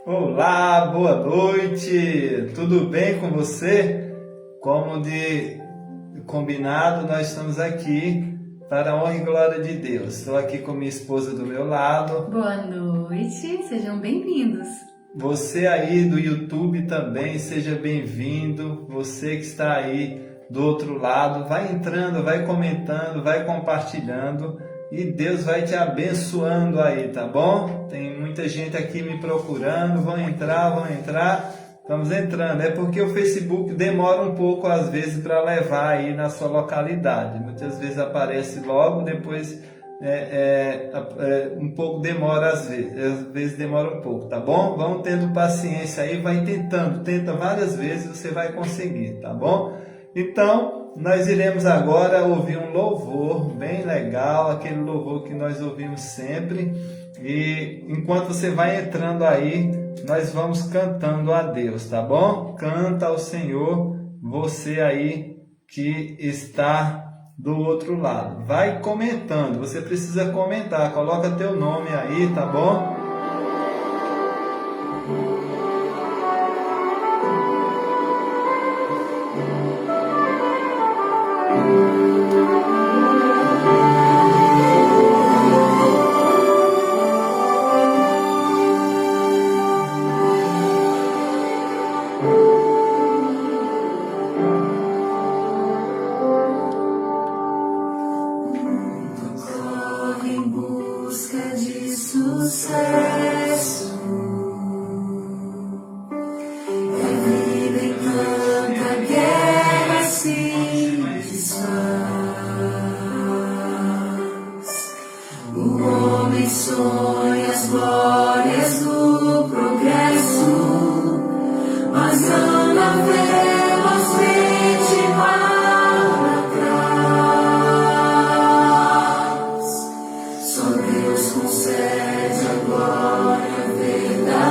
Olá, boa noite, tudo bem com você? Como de combinado, nós estamos aqui para a honra e glória de Deus. Estou aqui com minha esposa do meu lado. Boa noite, sejam bem-vindos. Você aí do YouTube também, seja bem-vindo. Você que está aí do outro lado, vai entrando, vai comentando, vai compartilhando e Deus vai te abençoando aí, tá bom? Tem muita gente aqui me procurando, vão entrar. Estamos entrando. É porque o Facebook demora um pouco às vezes para levar aí na sua localidade. Muitas vezes aparece logo, depois um pouco demora às vezes demora um pouco, tá bom? Vão tendo paciência aí, vai tenta várias vezes, você vai conseguir, tá bom? Então, nós iremos agora ouvir um louvor bem legal, aquele louvor que nós ouvimos sempre. E enquanto você vai entrando aí, nós vamos cantando a Deus, tá bom? Canta ao Senhor, você aí que está do outro lado. Vai comentando, você precisa comentar, coloca teu nome aí, tá bom? Corre em busca de sucesso. É vida em tanta guerra se desfaz. O homem sonha as glórias do progresso, mas anda velozmente para trás. Só Deus concede a glória verdadeira.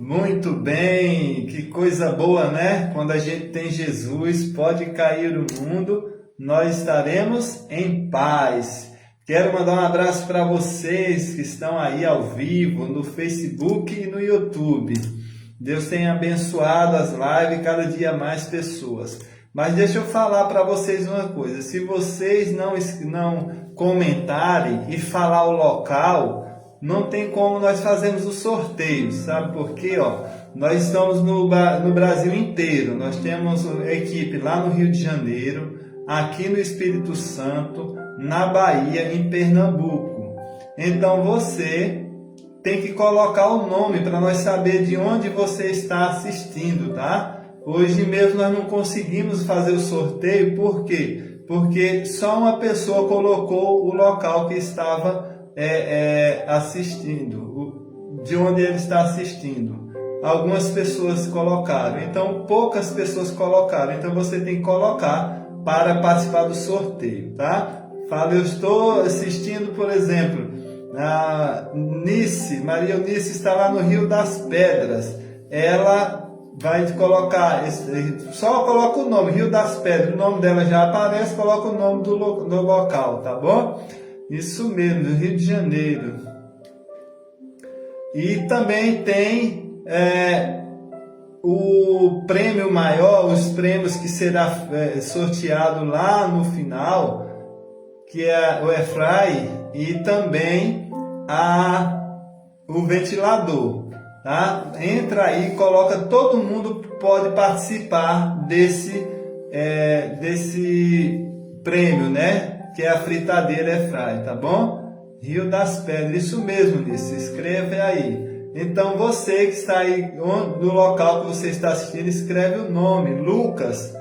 Muito bem, que coisa boa, né? Quando a gente tem Jesus, pode cair o mundo, nós estaremos em paz. Quero mandar um abraço para vocês que estão aí ao vivo no Facebook e no YouTube. Deus tem abençoado as lives, cada dia mais pessoas. Mas deixa eu falar para vocês uma coisa, se vocês não comentarem e falar o local, não tem como nós fazermos o sorteio, sabe por quê? Nós estamos no Brasil inteiro, nós temos equipe lá no Rio de Janeiro, aqui no Espírito Santo, na Bahia, em Pernambuco. Então você tem que colocar o nome para nós saber de onde você está assistindo, tá? Hoje mesmo nós não conseguimos fazer o sorteio, por quê? Porque só uma pessoa colocou o local que estava assistindo, de onde ele está assistindo. Algumas pessoas colocaram, então poucas pessoas colocaram, então você tem que colocar para participar do sorteio, tá? Fala, eu estou assistindo, por exemplo, a Maria Eunice está lá no Rio das Pedras, ela vai colocar, só coloca o nome, Rio das Pedras, o nome dela já aparece, coloca o nome do local, tá bom? Isso mesmo, Rio de Janeiro. E também tem o prêmio maior, os prêmios que será sorteado lá no final, que é o airfryer e também o ventilador. Tá? Entra aí, coloca, todo mundo pode participar desse prêmio, né? Que é a fritadeira airfryer, tá bom? Rio das Pedras, isso mesmo, Nisso, se inscreve aí. Então você que está aí no local que você está assistindo, escreve o nome, Lucas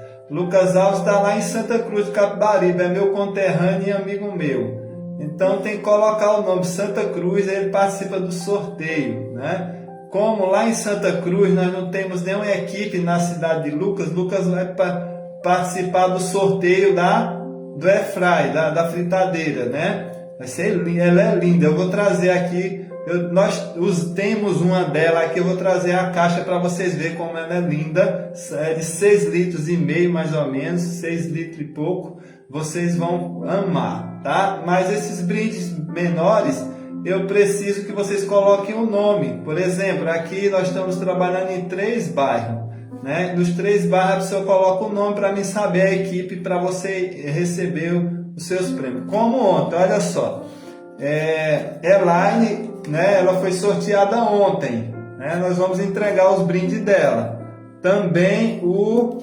Alves está lá em Santa Cruz do Capibaribe, é meu conterrâneo e amigo meu. Então tem que colocar o nome Santa Cruz, ele participa do sorteio, né? Como lá em Santa Cruz nós não temos nenhuma equipe na cidade de Lucas vai participar do sorteio do airfryer, da fritadeira, né? Vai ser linda, ela é linda. Eu vou trazer aqui, nós temos uma dela aqui, eu vou trazer a caixa para vocês verem como ela é linda. É de 6,5 litros mais ou menos, 6 litros e pouco. Vocês vão amar, tá? Mas esses brindes menores, eu preciso que vocês coloquem o nome. Por exemplo, aqui nós estamos trabalhando em 3 bairros. Né? Nos 3 bairros a pessoa coloca o nome para mim saber a equipe para você receber os seus prêmios. Como ontem, olha só. Elaine, né? Ela foi sorteada ontem. Né? Nós vamos entregar os brindes dela. Também o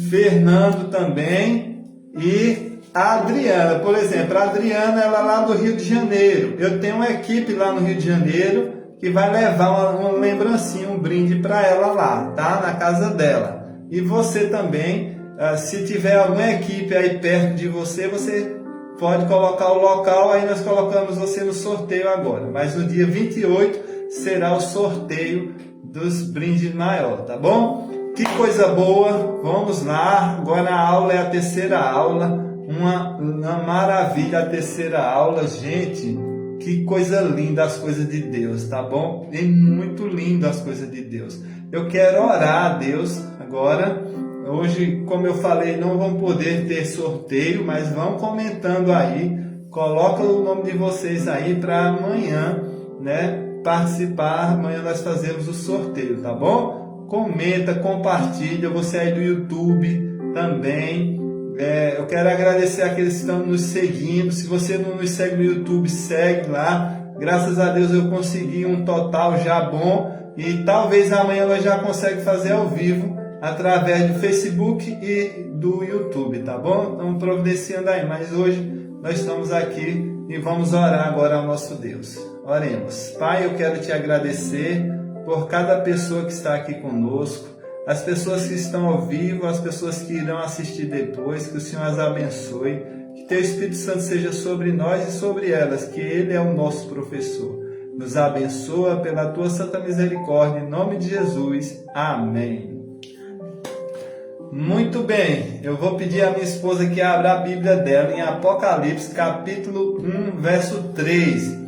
Fernando também e a Adriana. Por exemplo, a Adriana ela é lá do Rio de Janeiro. Eu tenho uma equipe lá no Rio de Janeiro que vai levar uma lembrancinha, um brinde para ela lá, tá? Na casa dela. E você também, se tiver alguma equipe aí perto de você, você pode colocar o local, aí nós colocamos você no sorteio agora. Mas no dia 28 será o sorteio dos brindes maior, tá bom? Que coisa boa, vamos lá. Agora a aula é a 3ª aula, uma maravilha a 3ª aula, gente. Que coisa linda as coisas de Deus, tá bom? É muito lindo as coisas de Deus. Eu quero orar a Deus agora. Hoje, como eu falei, não vamos poder ter sorteio, mas vão comentando aí. Coloca o nome de vocês aí para amanhã, né? Participar. Amanhã nós fazemos o sorteio, tá bom? Comenta, compartilha. Você aí do YouTube também. Eu quero agradecer àqueles que estão nos seguindo. Se você não nos segue no YouTube, segue lá. Graças a Deus eu consegui um total já bom. E talvez amanhã nós já conseguimos fazer ao vivo através do Facebook e do YouTube, tá bom? Estamos providenciando aí. Mas hoje nós estamos aqui e vamos orar agora ao nosso Deus. Oremos. Pai, eu quero te agradecer por cada pessoa que está aqui conosco. As pessoas que estão ao vivo, as pessoas que irão assistir depois, que o Senhor as abençoe, que Teu Espírito Santo seja sobre nós e sobre elas, que Ele é o nosso professor. Nos abençoa pela Tua santa misericórdia, em nome de Jesus. Amém. Muito bem, eu vou pedir à minha esposa que abra a Bíblia dela em Apocalipse, capítulo 1, verso 3.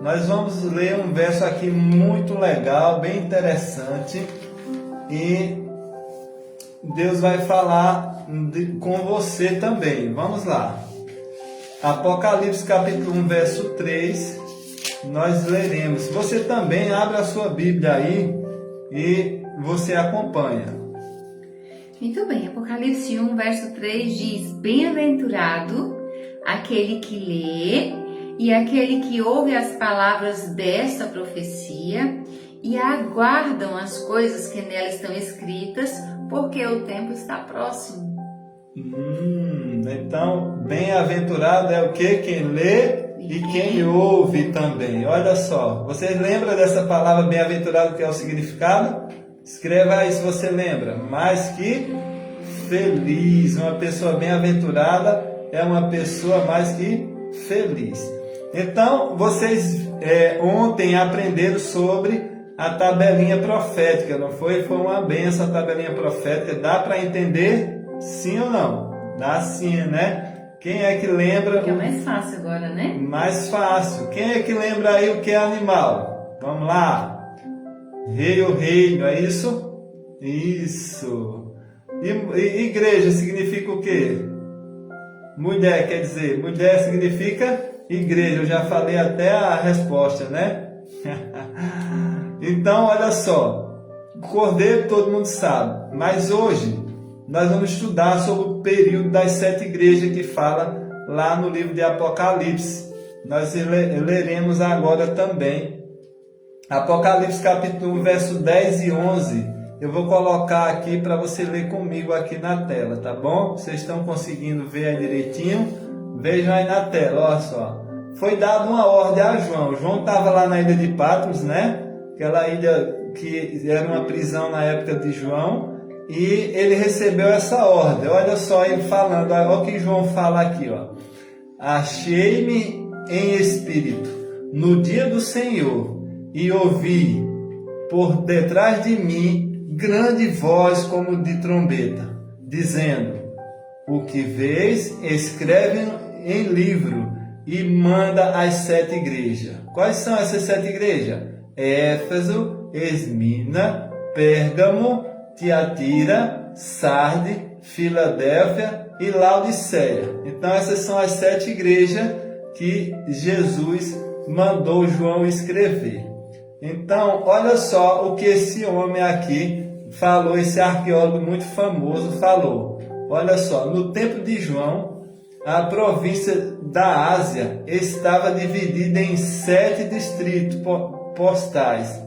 nós vamos ler um verso aqui muito legal, bem interessante, e Deus vai falar com você também. Vamos lá. Apocalipse capítulo 1, verso 3, nós leremos. Você também abre a sua Bíblia aí e você acompanha. Muito bem, Apocalipse 1, verso 3 diz: Bem-aventurado aquele que lê e aquele que ouve as palavras desta profecia e aguardam as coisas que nela estão escritas, porque o tempo está próximo. Então, bem-aventurado é o que? Quem lê e quem ouve também. Olha só, vocês lembram dessa palavra bem-aventurado, que é o significado? Escreva aí se você lembra. Mais que feliz. Uma pessoa bem-aventurada é uma pessoa mais que feliz. Então, vocês ontem aprenderam sobre a tabelinha profética, não foi? Foi uma benção a tabelinha profética. Dá para entender? Sim ou não? Dá sim, né? Quem é que lembra? Fica mais fácil agora, né? Mais fácil. Quem é que lembra aí o que é animal? Vamos lá. Rei ou reino, é isso? Isso. E igreja significa o quê? Mulher, quer dizer, mulher significa igreja. Eu já falei até a resposta, né? Então, olha só. Cordeiro todo mundo sabe. Mas hoje nós vamos estudar sobre o período das 7 igrejas que fala lá no livro de Apocalipse. Nós leremos agora também Apocalipse capítulo 1, verso 10 e 11. Eu vou colocar aqui para você ler comigo aqui na tela, tá bom? Vocês estão conseguindo ver aí direitinho? Vejam aí na tela, olha só. Foi dada uma ordem a João. João estava lá na ilha de Patmos, né? Aquela ilha que era uma prisão na época de João. E ele recebeu essa ordem. Olha só ele falando. Olha o que João fala aqui, ó. Achei-me em espírito no dia do Senhor e ouvi por detrás de mim grande voz como de trombeta, dizendo: o que vês, escreve em livro e manda às 7 igrejas. Quais são essas 7 igrejas? Éfeso, Esmina, Pérgamo, Tiatira, Sarde, Filadélfia e Laodiceia. Então essas são as 7 igrejas que Jesus mandou João escrever. Então olha só o que esse homem aqui falou, esse arqueólogo muito famoso falou. Olha só, no tempo de João, a província da Ásia estava dividida em 7 distritos postais,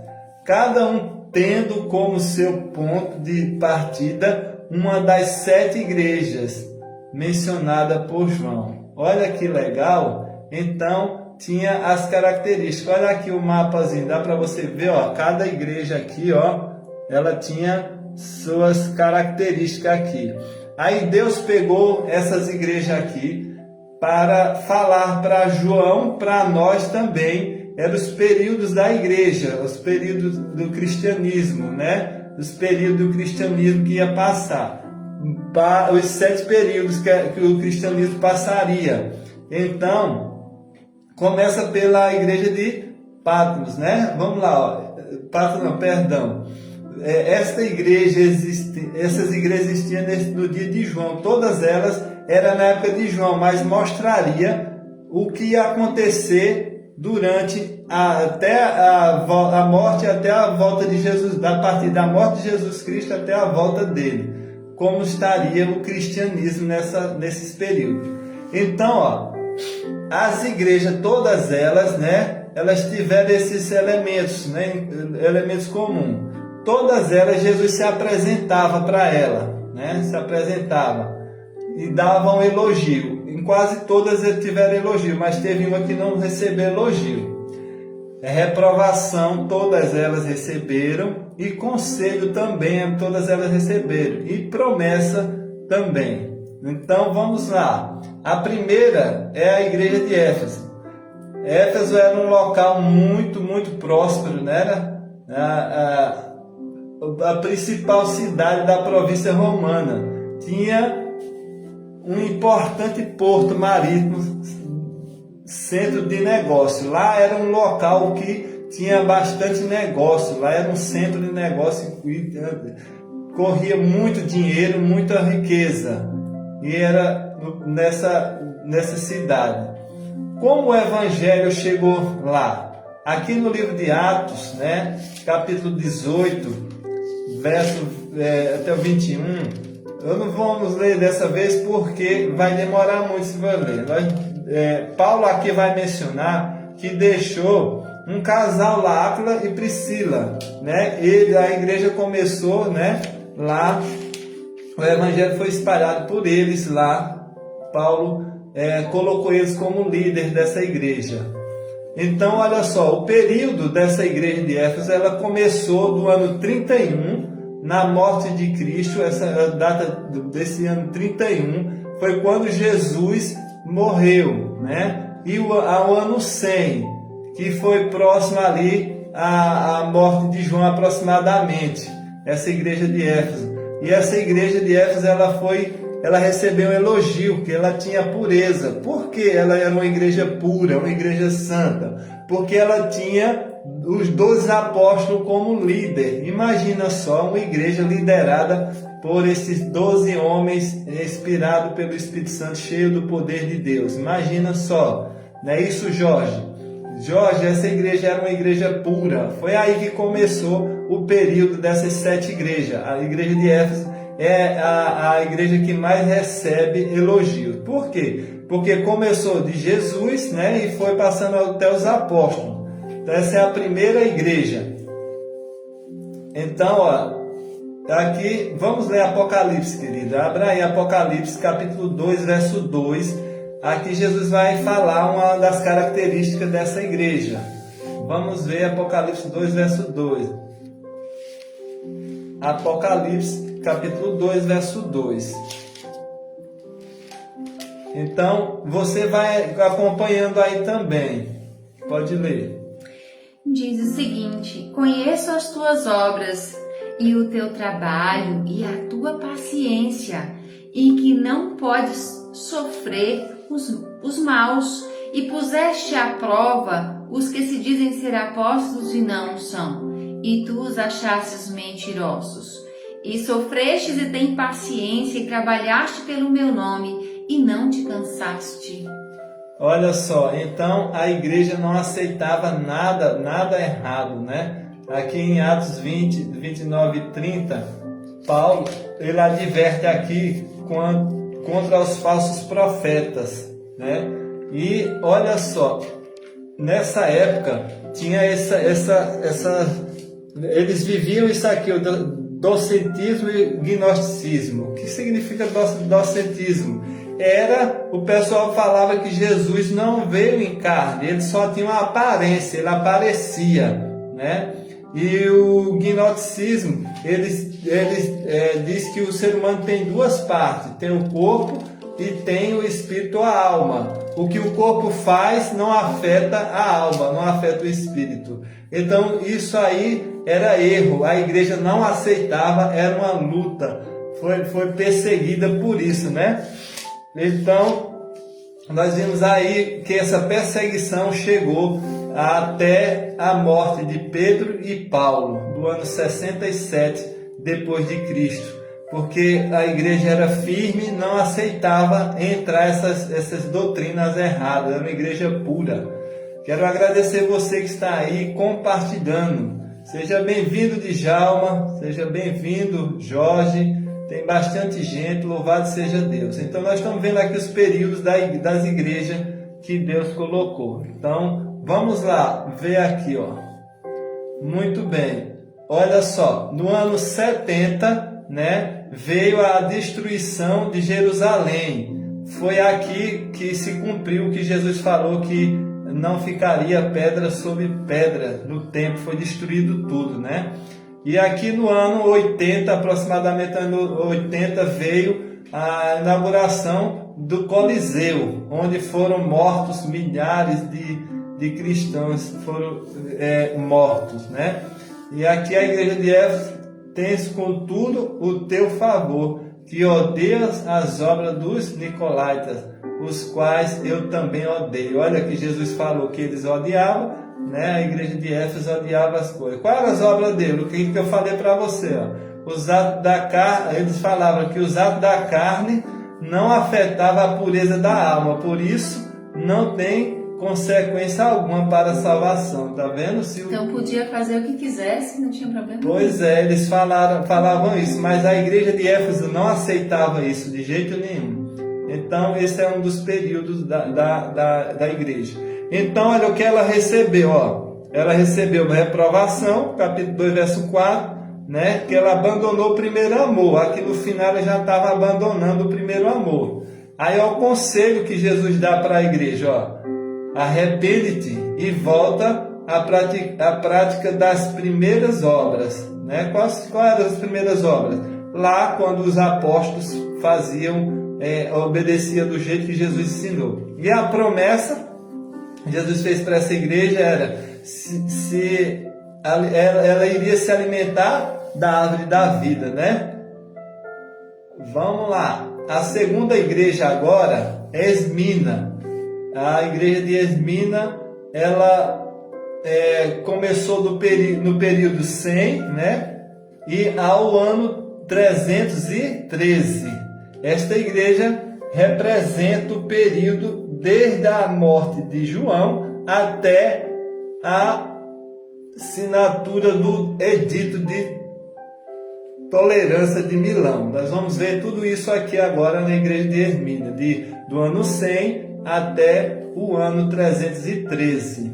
cada um tendo como seu ponto de partida uma das 7 igrejas mencionadas por João. Olha que legal! Então tinha as características. Olha aqui o mapazinho, dá para você ver, ó, cada igreja aqui, ó, ela tinha suas características aqui. Aí Deus pegou essas igrejas aqui para falar para João, para nós também. Eram os períodos da igreja, os períodos do cristianismo, né? Os períodos do cristianismo que ia passar. Os 7 períodos que o cristianismo passaria. Então, começa pela igreja de Patmos, né? Vamos lá, ó. Patmos, não, perdão. Essas igrejas existiam no dia de João. Todas elas eram na época de João, mas mostraria o que ia acontecer durante até a morte, até a volta de Jesus, a partir da morte de Jesus Cristo até a volta dele, como estaria o cristianismo nesses períodos. Então, ó, as igrejas, todas elas, né, elas tiveram esses elementos, né, elementos comuns. Todas elas, Jesus se apresentava para ela, né, se apresentava e dava um elogio. Em quase todas eles tiveram elogio, mas teve uma que não recebeu elogio. Reprovação, todas elas receberam, e conselho também, todas elas receberam, e promessa também. Então vamos lá. A primeira é a igreja de Éfeso. Éfeso era um local muito, muito próspero, né? Era a principal cidade da província romana. Tinha um importante porto marítimo centro de negócio. Lá era um local que tinha bastante negócio. Lá era um centro de negócio e corria muito dinheiro, muita riqueza. E era nessa cidade. Como o evangelho chegou lá? Aqui no livro de Atos, né, capítulo 18, verso até o 21, eu não vamos ler dessa vez porque vai demorar muito se for ler. Paulo aqui vai mencionar que deixou um casal lá, Áquila e Priscila, né? A igreja começou, né, lá, o evangelho foi espalhado por eles lá. Paulo colocou eles como líder dessa igreja. Então, olha só, o período dessa igreja de Éfeso, ela começou do ano 31, na morte de Cristo. Essa data desse ano 31 foi quando Jesus morreu, né? E ao ano 100, que foi próximo ali à morte de João aproximadamente, essa igreja de Éfeso. E essa igreja de Éfeso, ela recebeu um elogio, que ela tinha pureza. Por que ela era uma igreja pura, uma igreja santa? Porque ela tinha os 12 apóstolos como líder. Imagina só, uma igreja liderada por esses 12 homens, inspirados pelo Espírito Santo, cheio do poder de Deus. Imagina só, não é isso, Jorge? Jorge, essa igreja era uma igreja pura. Foi aí que começou o período dessas 7 igrejas. A igreja de Éfeso é a igreja que mais recebe elogios. Por quê? Porque começou de Jesus, né, e foi passando até os apóstolos. Então essa é a primeira igreja. Então, ó, aqui vamos ler Apocalipse, querida. Abra aí Apocalipse, capítulo 2, verso 2. Aqui Jesus vai falar uma das características dessa igreja. Vamos ver Apocalipse 2, verso 2. Apocalipse, capítulo 2, verso 2. Então, você vai acompanhando aí também. Pode ler. Diz o seguinte: conheço as tuas obras e o teu trabalho e a tua paciência, e que não podes sofrer os maus, e puseste à prova os que se dizem ser apóstolos e não são, e tu os achastes mentirosos. E sofrestes e tem paciência, e trabalhaste pelo meu nome, e não te cansaste. Olha só, então a igreja não aceitava nada errado, né? Aqui em Atos 20, 29 e 30, Paulo, ele adverte aqui contra os falsos profetas, né? E olha só, nessa época tinha eles viviam isso aqui, o docetismo e gnosticismo. O que significa docetismo? O pessoal falava que Jesus não veio em carne, ele só tinha uma aparência, ele aparecia, né? E o gnosticismo, eles diz que o ser humano tem duas partes, tem o corpo e tem o espírito, a alma. O que o corpo faz não afeta a alma, não afeta o espírito. Então isso aí era erro, a igreja não aceitava, era uma luta, foi perseguida por isso, né? Então nós vimos aí que essa perseguição chegou até a morte de Pedro e Paulo, do ano 67 depois de Cristo, porque a igreja era firme, não aceitava entrar essas doutrinas erradas, era uma igreja pura. Quero agradecer você que está aí compartilhando. Seja bem-vindo, Djalma, seja bem-vindo, Jorge. Tem bastante gente, louvado seja Deus. Então nós estamos vendo aqui os períodos das igrejas que Deus colocou. Então vamos lá ver aqui, ó. Muito bem. Olha só, no ano 70, né, veio a destruição de Jerusalém. Foi aqui que se cumpriu o que Jesus falou, que não ficaria pedra sobre pedra no templo, foi destruído tudo, né? E aqui no ano 80, aproximadamente ano 80, veio a inauguração do Coliseu, onde foram mortos milhares de cristãos, foram mortos, né? E aqui a igreja de Éfeso tem, contudo, o teu favor, que odeia as obras dos nicolaítas, os quais eu também odeio. Olha que Jesus falou que eles odiavam, né? A igreja de Éfeso odiava as coisas. Quais eram as obras dele? O que eu falei para você? Ó? Os atos da carne, eles falavam que os atos da carne não afetavam a pureza da alma, por isso não tem consequência alguma para a salvação, tá vendo? Então podia fazer o que quisesse, não tinha problema. Pois é, eles falavam isso, mas a igreja de Éfeso não aceitava isso de jeito nenhum. Então esse é um dos períodos da igreja. Então olha o que ela recebeu, ó. Ela recebeu reprovação, capítulo 2, verso 4, né? Que ela abandonou o primeiro amor. Aqui no final ela já estava abandonando o primeiro amor. Aí ó, o conselho que Jesus dá para a igreja, ó. Arrepende-te e volta à prática das primeiras obras. Né? Quais eram as primeiras obras? Lá quando os apóstolos obedeciam do jeito que Jesus ensinou. E a promessa que Jesus fez para essa igreja era ela iria se alimentar da árvore da vida, né? Vamos lá. A segunda igreja agora é Esmina. A igreja de Esmina, ela começou no período 100, né? E ao ano 313. Esta igreja representa o período desde a morte de João até a assinatura do Edito de Tolerância de Milão. Nós vamos ver tudo isso aqui agora na igreja de Esmina, do ano 100 até o ano 313.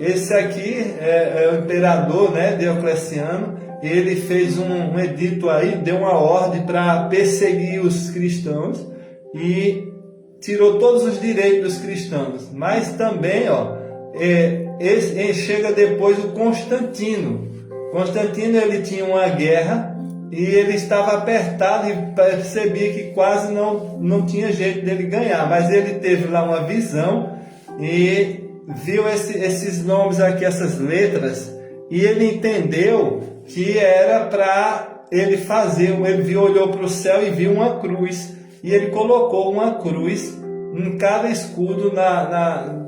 Esse aqui é o imperador, né, Diocleciano. Ele fez um edito aí, deu uma ordem para perseguir os cristãos e tirou todos os direitos dos cristãos. Mas também, ó, chega depois o Constantino. Constantino, ele tinha uma guerra e ele estava apertado e percebia que quase não tinha jeito dele ganhar. Mas ele teve lá uma visão e viu esses nomes aqui, essas letras, e ele entendeu que era para ele fazer. Ele olhou para o céu e viu uma cruz, e ele colocou uma cruz em cada escudo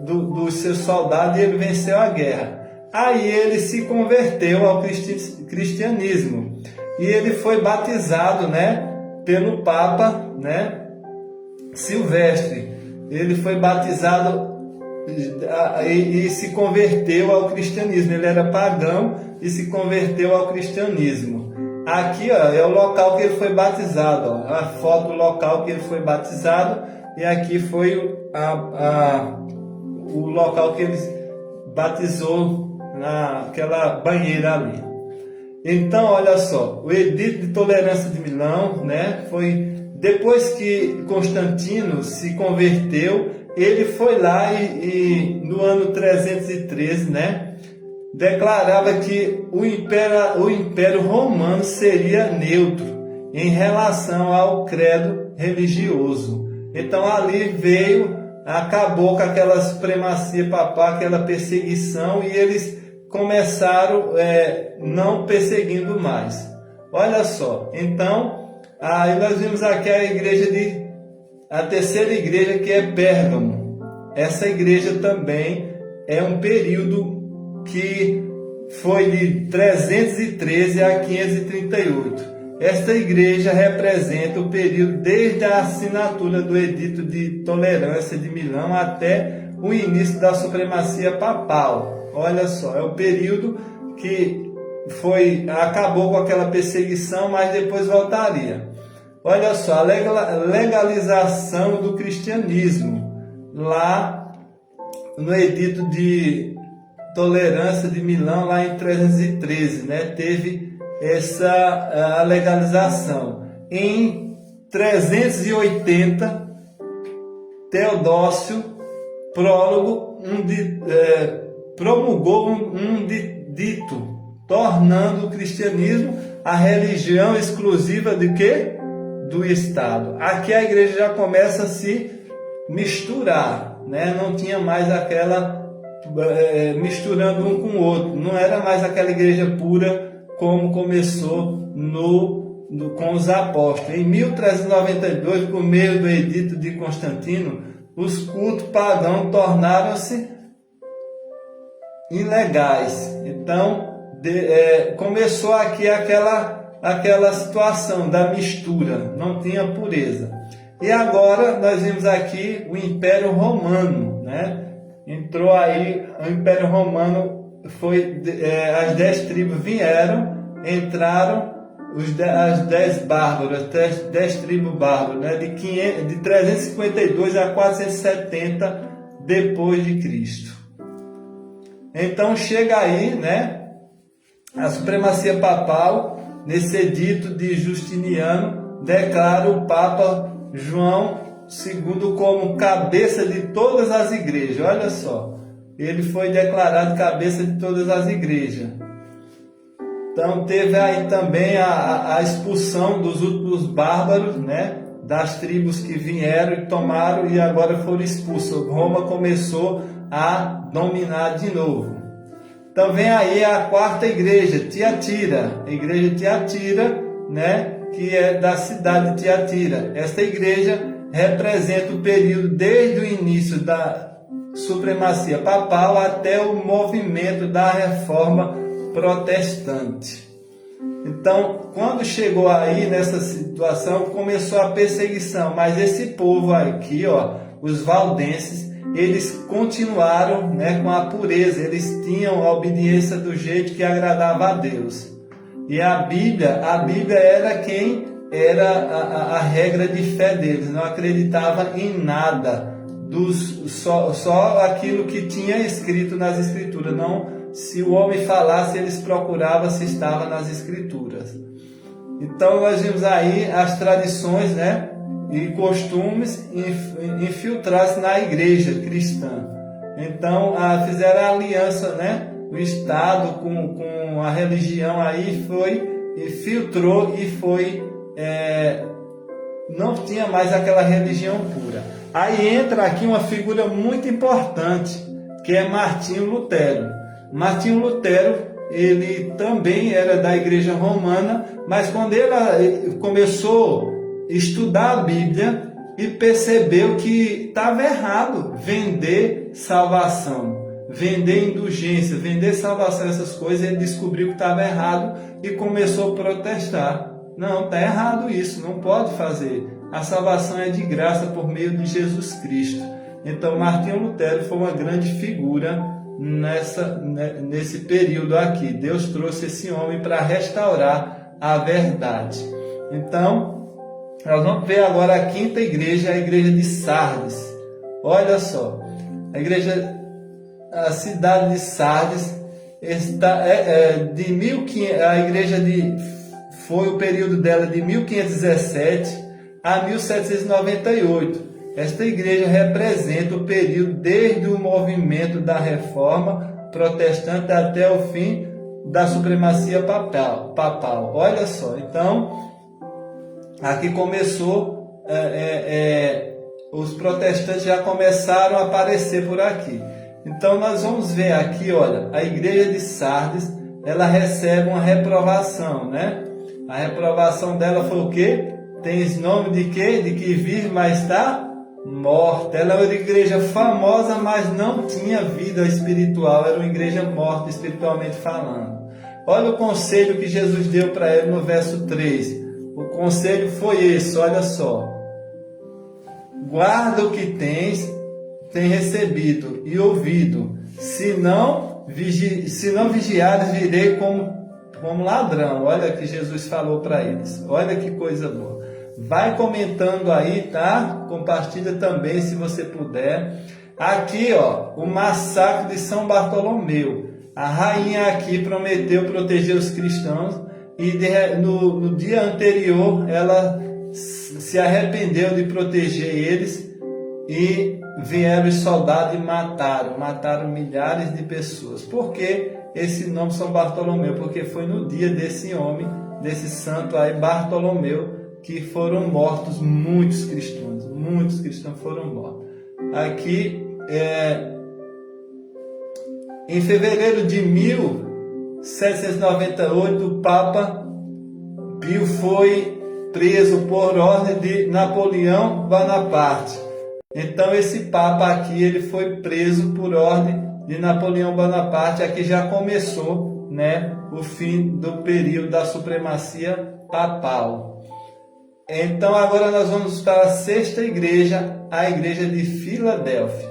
dos seus soldados, e ele venceu a guerra. Aí ele se converteu ao cristianismo e ele foi batizado, né, pelo Papa, né, Silvestre. Ele foi batizado e se converteu ao cristianismo. Ele era pagão e se converteu ao cristianismo. Aqui, ó, é o local que ele foi batizado, ó, a foto do local que ele foi batizado, e aqui foi o local que ele batizou, naquela banheira ali. Então, olha só, o Edito de Tolerância de Milão, né, foi depois que Constantino se converteu. Ele foi lá e no ano 313, né, declarava que o Império Romano seria neutro em relação ao credo religioso. Então ali acabou com aquela supremacia papal, aquela perseguição, e eles começaram não perseguindo mais. Olha só, então aí nós vimos aqui a terceira igreja, que é Pérgamo. Essa igreja também é um período que foi de 313 a 538. Esta igreja representa o período desde a assinatura do Edito de Tolerância de Milão até o início da supremacia papal. Olha só, é o período que acabou com aquela perseguição, mas depois voltaria. Olha só, a legalização do cristianismo, lá no Edito de Tolerância de Milão, lá em 313, né, teve essa legalização. Em 380, Teodócio promulgou um dito, tornando o cristianismo a religião exclusiva de quê? Do Estado. Aqui a igreja já começa a se misturar, né? Não tinha mais aquela misturando um com o outro, não era mais aquela igreja pura como começou no com os apóstolos. Em 1392, por meio do edito de Constantino, os cultos pagãos tornaram-se ilegais. Então, começou aqui aquela situação da mistura, não tinha pureza. E agora nós vimos aqui o Império Romano, né? Entrou aí o Império Romano, as 10 tribos vieram, entraram as 10 bárbaros, 10 tribos bárbaras, né? De 352 a 470 depois de Cristo. Então chega aí, né, a supremacia papal. Nesse edito de Justiniano, declara o Papa João II como cabeça de todas as igrejas. Olha só, ele foi declarado cabeça de todas as igrejas. Então teve aí também a expulsão dos últimos bárbaros, né, das tribos que vieram e tomaram e agora foram expulsos. Roma começou a dominar de novo. Então vem aí a quarta igreja, Tiatira, a igreja Tiatira, né, que é da cidade de Tiatira. Esta igreja representa o período desde o início da supremacia papal até o movimento da reforma protestante. Então, quando chegou aí nessa situação, começou a perseguição, mas esse povo aqui, ó, os valdenses, eles continuaram, né, com a pureza, eles tinham a obediência do jeito que agradava a Deus. E a Bíblia era quem era a regra de fé deles, não acreditava em nada, só aquilo que tinha escrito nas Escrituras. Não, se o homem falasse, eles procuravam se estava nas Escrituras. Então nós vimos aí as tradições, né, e costumes infiltrar-se na igreja cristã. Então fizeram a aliança, né? O Estado com a religião aí filtrou e não tinha mais aquela religião pura. Aí entra aqui uma figura muito importante, que é Martinho Lutero. Martinho Lutero, ele também era da igreja romana, mas quando ele começou estudar a Bíblia e percebeu que estava errado vender salvação, vender indulgência, vender salvação, essas coisas. Ele descobriu que estava errado e começou a protestar. Não, está errado isso, não pode fazer. A salvação é de graça por meio de Jesus Cristo. Então Martinho Lutero foi uma grande figura nesse período aqui. Deus trouxe esse homem para restaurar a verdade. Então nós vamos ver agora a quinta igreja, a igreja de Sardes. Olha só, a cidade de Sardes está de 1500, a igreja foi o período dela de 1517 a 1798. Esta igreja representa o período desde o movimento da reforma protestante até o fim da supremacia papal. Olha só, então aqui começou, os protestantes já começaram a aparecer por aqui. Então nós vamos ver aqui, olha, a igreja de Sardes, ela recebe uma reprovação, né? A reprovação dela foi o quê? Tem nome de quê? De que vive, mas está morta. Ela era uma igreja famosa, mas não tinha vida espiritual, era uma igreja morta espiritualmente falando. Olha o conselho que Jesus deu para ele no verso 3. O conselho foi esse, olha só. Guarda o que tem recebido e ouvido. Se não vigiares, virei como ladrão. Olha que Jesus falou para eles. Olha que coisa boa. Vai comentando aí, tá? Compartilha também se você puder. Aqui, ó, o massacre de São Bartolomeu. A rainha aqui prometeu proteger os cristãos e no dia anterior ela se arrependeu de proteger eles e vieram os soldados e mataram milhares de pessoas. Por que esse nome São Bartolomeu? Porque foi no dia desse homem, desse santo aí, Bartolomeu, que foram mortos muitos cristãos foram mortos. Aqui, em fevereiro de 1798, o Papa Pio foi preso por ordem de Napoleão Bonaparte. Então esse Papa aqui, ele foi preso por ordem de Napoleão Bonaparte. Aqui já começou, né, o fim do período da supremacia papal. Então agora nós vamos para a sexta igreja, a igreja de Filadélfia.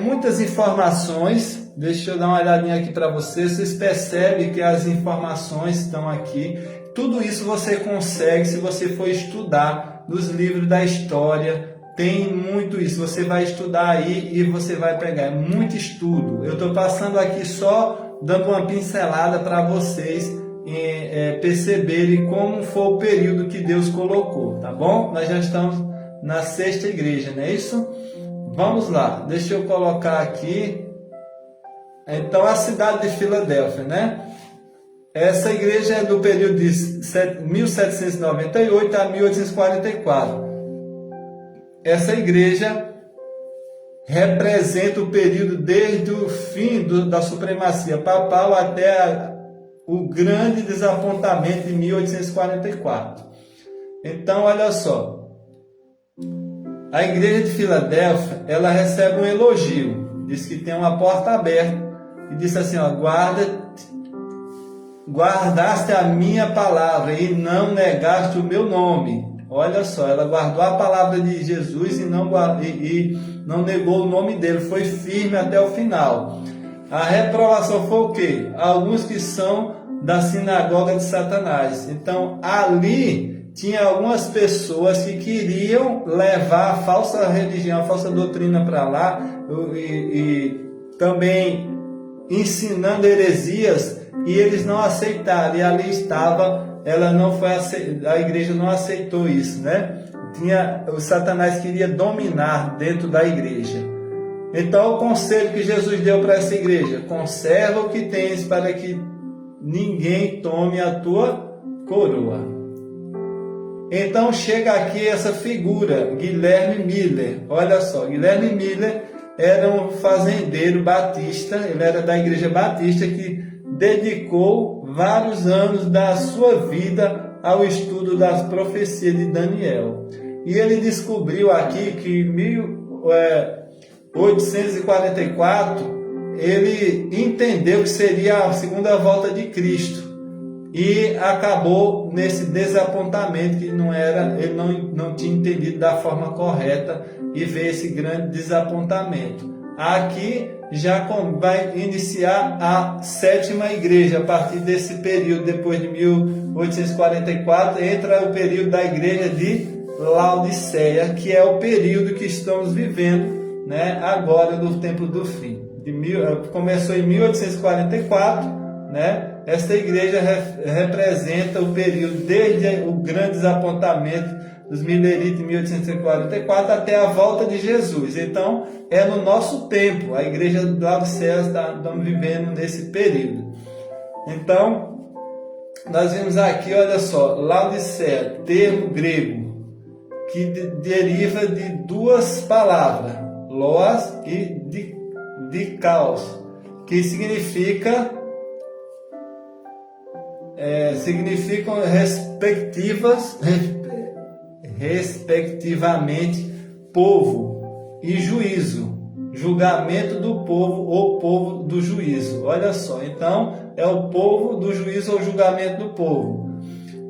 Muitas informações, deixa eu dar uma olhadinha aqui para vocês. Vocês percebem que as informações estão aqui. Tudo isso você consegue se você for estudar nos livros da história. Tem muito isso, você vai estudar aí e você vai pegar, muito estudo. Eu estou passando aqui só dando uma pincelada para vocês perceberem como foi o período que Deus colocou, tá bom? Nós já estamos na sexta igreja, não é isso? Vamos lá, deixa eu colocar aqui. Então, a cidade de Filadélfia, né? Essa igreja é do período de 1798 a 1844. Essa igreja representa o período desde o fim da supremacia papal até o grande desapontamento de 1844. Então, olha só. A igreja de Filadélfia, ela recebe um elogio. Diz que tem uma porta aberta. E diz assim, ó, guardaste a minha palavra e não negaste o meu nome. Olha só, ela guardou a palavra de Jesus e não negou o nome dele, foi firme até o final. A reprovação foi o quê? Alguns que são da sinagoga de Satanás. Então, ali tinha algumas pessoas que queriam levar a falsa religião, a falsa doutrina para lá, e também ensinando heresias, e eles não aceitaram, e ali estava. A igreja não aceitou isso, né? O Satanás queria dominar dentro da igreja. Então, o conselho que Jesus deu para essa igreja: conserva o que tens para que ninguém tome a tua coroa. Então, chega aqui essa figura, Guilherme Miller. Olha só, Guilherme Miller era um fazendeiro batista, ele era da igreja batista que dedicou vários anos da sua vida ao estudo das profecias de Daniel. E ele descobriu aqui que em 1844 ele entendeu que seria a segunda volta de Cristo e acabou nesse desapontamento que ele não tinha entendido da forma correta e veio esse grande desapontamento. Aqui já vai iniciar a sétima igreja. A partir desse período, depois de 1844, entra o período da igreja de Laodiceia, que é o período que estamos vivendo, né, agora do tempo do fim. Começou em 1844, né? Esta igreja representa o período desde o grande desapontamento dos mileritas em 1844 até a volta de Jesus. Então, é no nosso tempo. A igreja de Laodiceia estamos vivendo nesse período. Então, nós vimos aqui, olha só, Laodiceia, termo grego, que deriva de duas palavras, loas e dikaos, que significam respectivamente povo e juízo, julgamento do povo ou povo do juízo. Olha só, então é o povo do juízo ou julgamento do povo,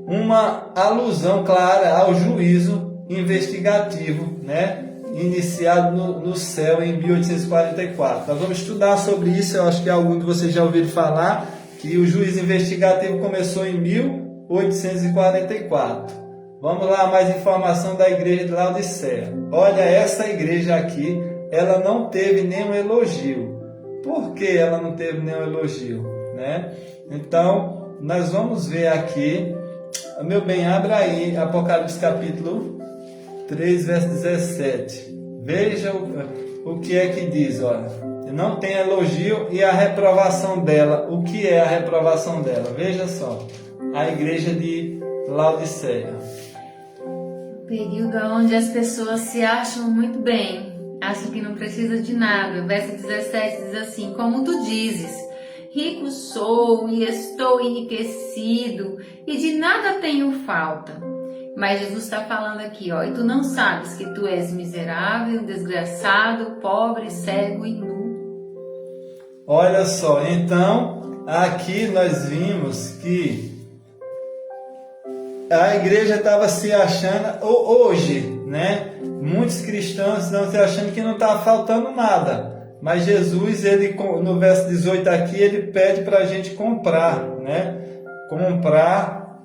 uma alusão clara ao juízo investigativo, né, iniciado no céu em 1844. Nós vamos estudar sobre isso. Eu acho que algum de vocês já ouviram falar que o juízo investigativo começou em 1844. Vamos lá, mais informação da igreja de Laodiceia. Olha, essa igreja aqui, ela não teve nenhum elogio. Por que ela não teve nenhum elogio, né? Então, nós vamos ver aqui, meu bem, abra aí Apocalipse capítulo 3, verso 17. Veja o que é que diz, olha. Não tem elogio e a reprovação dela. O que é a reprovação dela? Veja só, a igreja de Laodiceia. Período onde as pessoas se acham muito bem, acham que não precisa de nada. O verso 17 diz assim: como tu dizes, rico sou e estou enriquecido e de nada tenho falta. Mas Jesus está falando aqui, ó, e tu não sabes que tu és miserável, desgraçado, pobre, cego e nu. Olha só, então aqui nós vimos que a igreja estava se achando, hoje, né? Muitos cristãos estão se achando que não está faltando nada. Mas Jesus, ele, no verso 18 aqui, ele pede para a gente comprar, né? Comprar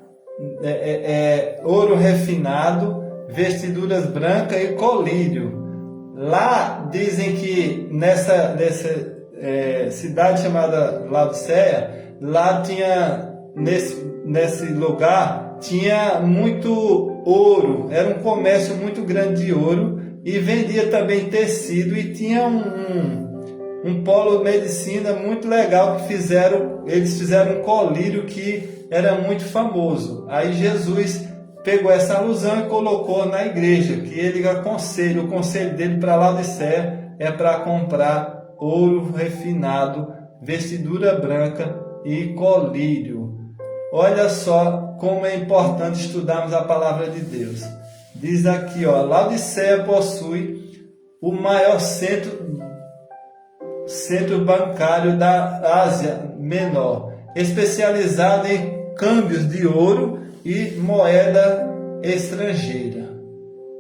ouro refinado, vestiduras brancas e colírio. Lá dizem que nessa cidade chamada Laodiceia, lá tinha, nesse lugar, tinha muito ouro, era um comércio muito grande de ouro, e vendia também tecido, e tinha um polo de medicina muito legal que eles fizeram um colírio que era muito famoso. Aí Jesus pegou essa alusão e colocou na igreja, que ele aconselha, o conselho dele para Laodiceia é para comprar ouro refinado, vestidura branca e colírio. Olha só como é importante estudarmos a palavra de Deus. Diz aqui, ó, Laodiceia possui o maior centro bancário da Ásia Menor, especializado em câmbios de ouro e moeda estrangeira.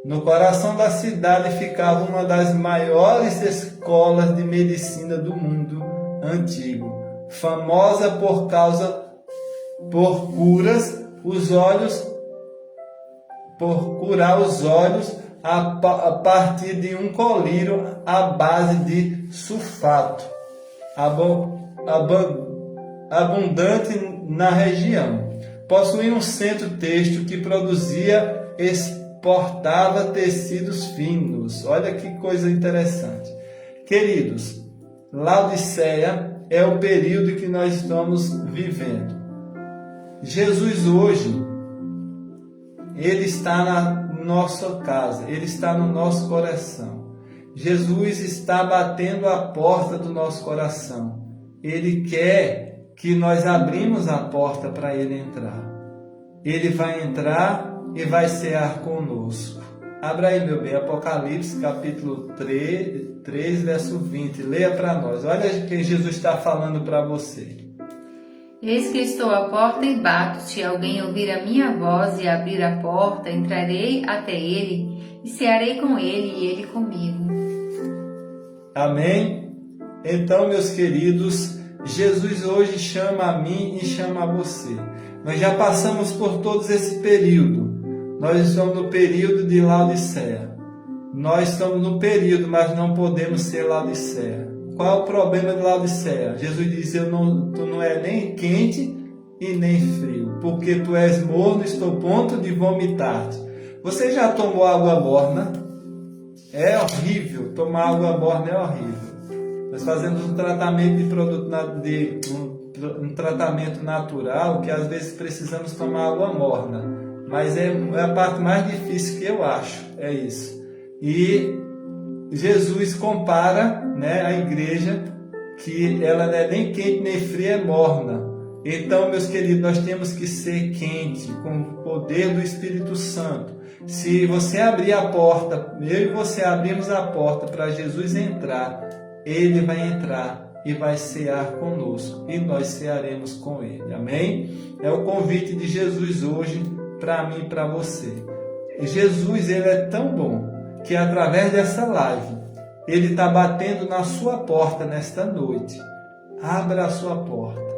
No coração da cidade ficava uma das maiores escolas de medicina do mundo antigo, famosa por curar os olhos a partir de um colírio à base de sulfato, abundante na região. Possuía um centro têxtil que exportava tecidos finos. Olha que coisa interessante. Queridos, Laodiceia é o período que nós estamos vivendo. Jesus hoje, Ele está na nossa casa, Ele está no nosso coração. Jesus está batendo a porta do nosso coração. Ele quer que nós abrimos a porta para Ele entrar. Ele vai entrar e vai cear conosco. Abra aí, meu bem, Apocalipse capítulo 3, verso 20. Leia para nós. Olha o que Jesus está falando para você. Eis que estou à porta e bato. Se alguém ouvir a minha voz e abrir a porta, entrarei até ele e cearei com ele e ele comigo. Amém? Então, meus queridos, Jesus hoje chama a mim e chama a você. Nós já passamos por todo esse período. Nós estamos no período de Laodiceia. Nós estamos no período, mas não podemos ser Laodiceia. Qual é o problema de Laodiceia? Jesus diz, tu não é nem quente e nem frio, porque tu és morno, estou a ponto de vomitar-te. Você já tomou água morna? É horrível, tomar água morna é horrível. Nós fazemos um tratamento um tratamento natural, que às vezes precisamos tomar água morna, mas é a parte mais difícil que eu acho, é isso. E Jesus compara, né, a igreja, que ela não é nem quente nem fria, é morna. Então, meus queridos, nós temos que ser quente com o poder do Espírito Santo. Se você abrir a porta, eu e você abrimos a porta para Jesus entrar, Ele vai entrar e vai cear conosco, e nós cearemos com Ele. Amém? É o convite de Jesus hoje para mim e para você. Jesus, Ele é tão bom que através dessa live, Ele está batendo na sua porta nesta noite. Abra a sua porta.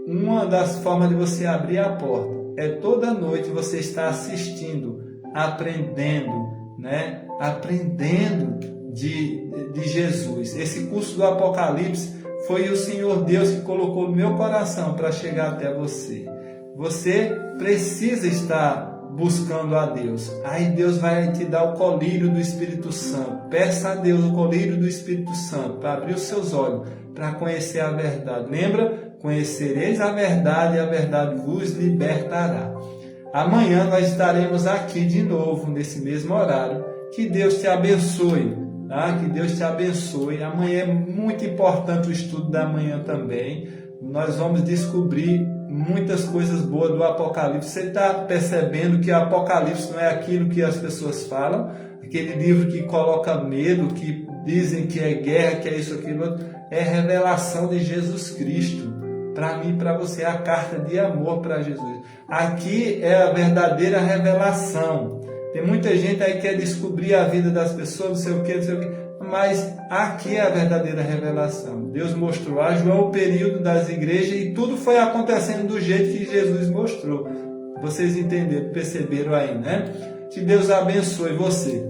Uma das formas de você abrir a porta é toda noite você estar assistindo, aprendendo, né? Aprendendo de Jesus. Esse curso do Apocalipse foi o Senhor Deus que colocou no meu coração para chegar até você. Você precisa estar buscando a Deus. Aí Deus vai te dar o colírio do Espírito Santo. Peça a Deus o colírio do Espírito Santo para abrir os seus olhos, para conhecer a verdade. Lembra? Conhecereis a verdade e a verdade vos libertará. Amanhã nós estaremos aqui de novo, nesse mesmo horário. Que Deus te abençoe. tá? Que Deus te abençoe. Amanhã é muito importante o estudo da manhã também. Nós vamos descobrir muitas coisas boas do Apocalipse. Você está percebendo que o Apocalipse não é aquilo que as pessoas falam, aquele livro que coloca medo, que dizem que é guerra, que é isso, aquilo outro. É revelação de Jesus Cristo. Para mim e para você, é a carta de amor para Jesus. Aqui é a verdadeira revelação. Tem muita gente aí que quer descobrir a vida das pessoas, não sei o que, mas aqui é a verdadeira revelação. Deus mostrou a João o período das igrejas e tudo foi acontecendo do jeito que Jesus mostrou. Vocês entenderam, perceberam aí, né? Que Deus abençoe você.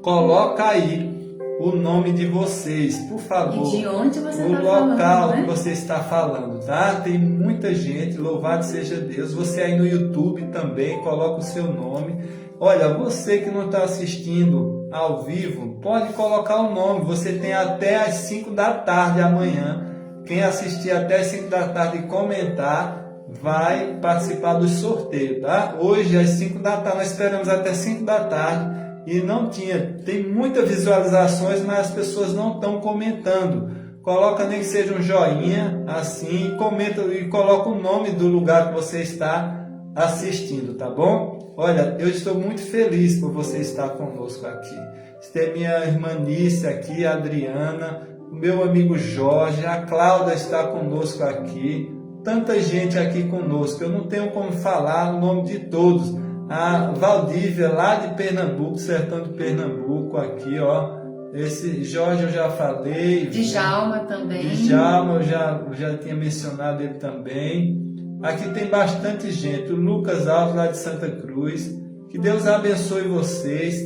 Coloca aí o nome de vocês, por favor. E de onde você está falando, o local que você está falando, tá? Tem muita gente, louvado seja Deus. Você aí no YouTube também, coloca o seu nome. Olha, você que não está assistindo ao vivo, pode colocar o nome. Você tem até às 5 da tarde amanhã. Quem assistir até às 5 da tarde e comentar, vai participar do sorteio, tá? Hoje às 5 da tarde, nós esperamos até 5 da tarde. E não tem muitas visualizações, mas as pessoas não estão comentando. Coloca nem que seja um joinha, assim, comenta e coloca o nome do lugar que você está assistindo, tá bom? Olha, eu estou muito feliz por você estar conosco aqui. Tem minha irmã Nícia aqui, a Adriana, o meu amigo Jorge, a Cláudia está conosco aqui, tanta gente aqui conosco, eu não tenho como falar o nome de todos. A Valdívia, lá de Pernambuco, sertão de Pernambuco, aqui, ó. Esse Jorge eu já falei. Djalma também. Djalma, eu já tinha mencionado ele também. Aqui tem bastante gente. O Lucas Alves, lá de Santa Cruz. Que Deus abençoe vocês.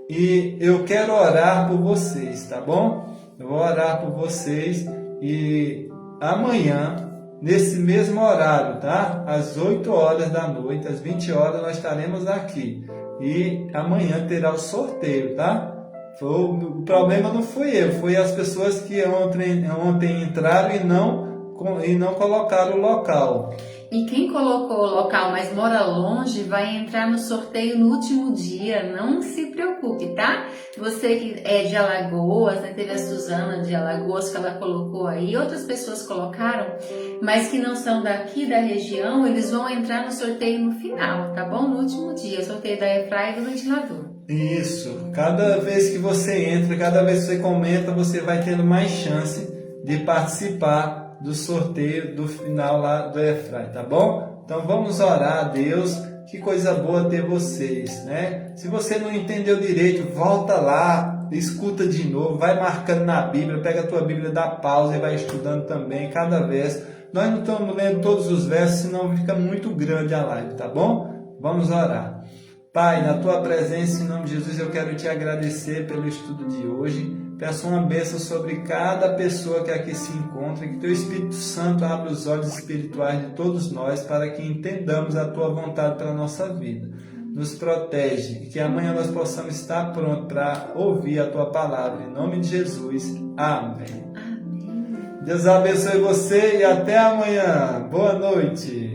E eu quero orar por vocês, tá bom? Eu vou orar por vocês. E amanhã, nesse mesmo horário, tá? Às 8 horas da noite, às 20 horas, nós estaremos aqui. E amanhã terá o sorteio, tá? O problema não fui eu, foi as pessoas que ontem entraram e não colocaram o local. E quem colocou o local, mas mora longe, vai entrar no sorteio no último dia. Não se preocupe, tá? Você que é de Alagoas, né? Teve a Suzana de Alagoas que ela colocou aí, outras pessoas colocaram, mas que não são daqui da região, eles vão entrar no sorteio no final, tá bom? No último dia, o sorteio da airfryer e do ventilador. Isso. Cada vez que você entra, cada vez que você comenta, você vai tendo mais chance de participar do sorteio do final lá do airfryer, tá bom? Então vamos orar a Deus. Que coisa boa ter vocês, né? Se você não entendeu direito, volta lá, escuta de novo, vai marcando na Bíblia, pega a tua Bíblia, dá pausa e vai estudando também cada verso. Nós não estamos lendo todos os versos, senão fica muito grande a live, tá bom? Vamos orar. Pai, na tua presença, em nome de Jesus, eu quero te agradecer pelo estudo de hoje. Peço uma bênção sobre cada pessoa que aqui se encontra, que teu Espírito Santo abra os olhos espirituais de todos nós para que entendamos a tua vontade para a nossa vida. Nos protege e que amanhã nós possamos estar prontos para ouvir a tua palavra. Em nome de Jesus. Amém. Amém. Deus abençoe você e até amanhã. Boa noite.